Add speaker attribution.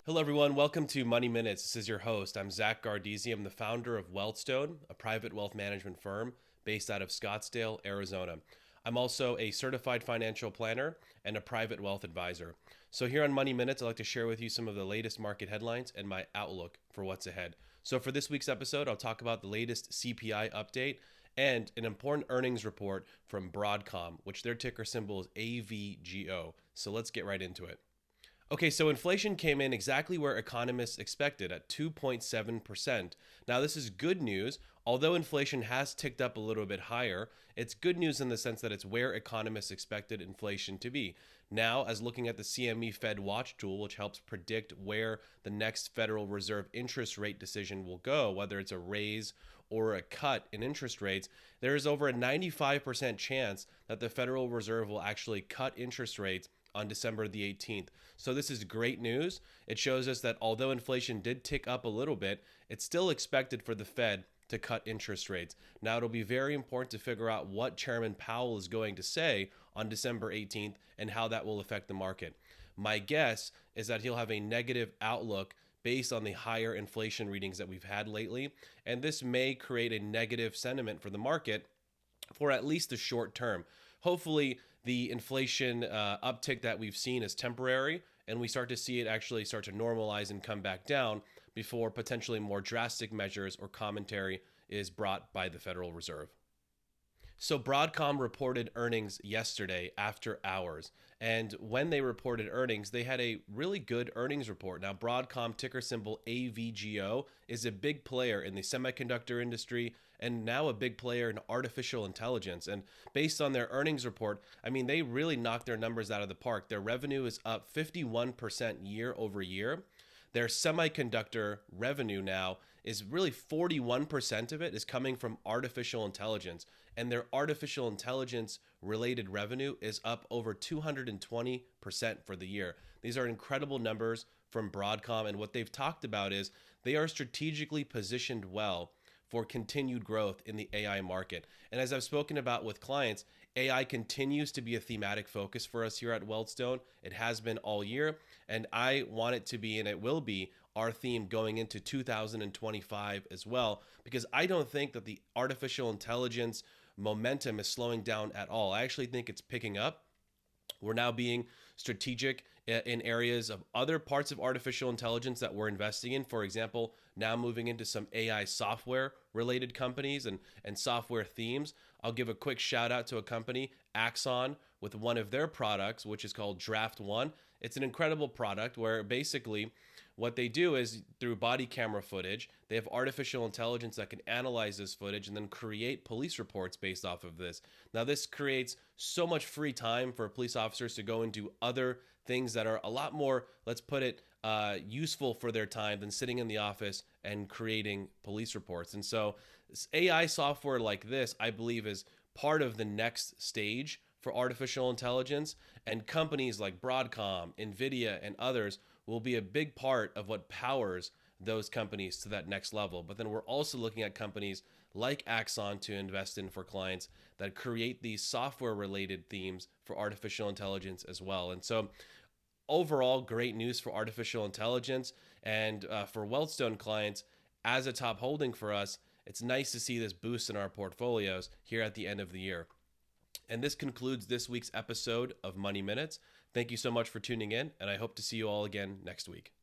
Speaker 1: Hello, everyone. Welcome to Money Minutes. This is your host. I'm Zak Gardezy. I'm the founder of Wealthstone, a private wealth management firm based out of Scottsdale, Arizona. I'm also a certified financial planner and a private wealth advisor. So here on Money Minutes, I'd like to share with you some of the latest market headlines and my outlook for what's ahead. So for this week's episode, I'll talk about the latest CPI update and an important earnings report from Broadcom, which their ticker symbol is AVGO. So let's get right into it. Okay, so inflation came in exactly where economists expected at 2.7%. Now, this is good news. Although inflation has ticked up a little bit higher, it's good news in the sense that it's where economists expected inflation to be. Now, as looking at the CME Fed Watch tool, which helps predict where the next Federal Reserve interest rate decision will go, whether it's a raise or a cut in interest rates, there is over a 95% chance that the Federal Reserve will actually cut interest rates on December the 18th. So this is great news. It shows us that although inflation did tick up a little bit, it's still expected for the Fed to cut interest rates. Now, it'll be very important to figure out what Chairman Powell is going to say on December 18th and how that will affect the market. My guess is that he'll have a negative outlook based on the higher inflation readings that we've had lately, and this may create a negative sentiment for the market for at least the short term. Hopefully, the inflation uptick that we've seen is temporary, and we start to see it actually start to normalize and come back down before potentially more drastic measures or commentary is brought by the Federal Reserve. So Broadcom reported earnings yesterday after hours. And when they reported earnings, they had a really good earnings report. Now, Broadcom, ticker symbol AVGO, is a big player in the semiconductor industry and now a big player in artificial intelligence. And based on their earnings report, I mean, they really knocked their numbers out of the park. Their revenue is up 51% year over year. Their semiconductor revenue now is really 41% of it is coming from artificial intelligence. And their artificial intelligence related revenue is up over 220% for the year. These are incredible numbers from Broadcom. And what they've talked about is they are strategically positioned well for continued growth in the AI market. And as I've spoken about with clients, AI continues to be a thematic focus for us here at Wealthstone. It has been all year, and I want it to be, and it will be, our theme going into 2025 as well, because I don't think that the artificial intelligence momentum is slowing down at all. I actually think it's picking up. We're now being strategic in areas of other parts of artificial intelligence that we're investing in. For example, now moving into some AI software related companies and software themes. I'll give a quick shout out to a company, Axon, with one of their products, which is called Draft One. It's an incredible product where basically what they do is through body camera footage, they have artificial intelligence that can analyze this footage and then create police reports based off of this. Now, this creates so much free time for police officers to go and do other things that are a lot more, let's put it, useful for their time than sitting in the office and creating police reports. And so AI software like this, I believe, is part of the next stage for artificial intelligence, and companies like Broadcom, NVIDIA, and others will be a big part of what powers those companies to that next level. But then we're also looking at companies like Axon to invest in for clients that create these software related themes for artificial intelligence as well. And so overall, great news for artificial intelligence and for Wealthstone clients as a top holding for us. It's nice to see this boost in our portfolios here at the end of the year. And this concludes this week's episode of Money Minutes. Thank you so much for tuning in, and I hope to see you all again next week.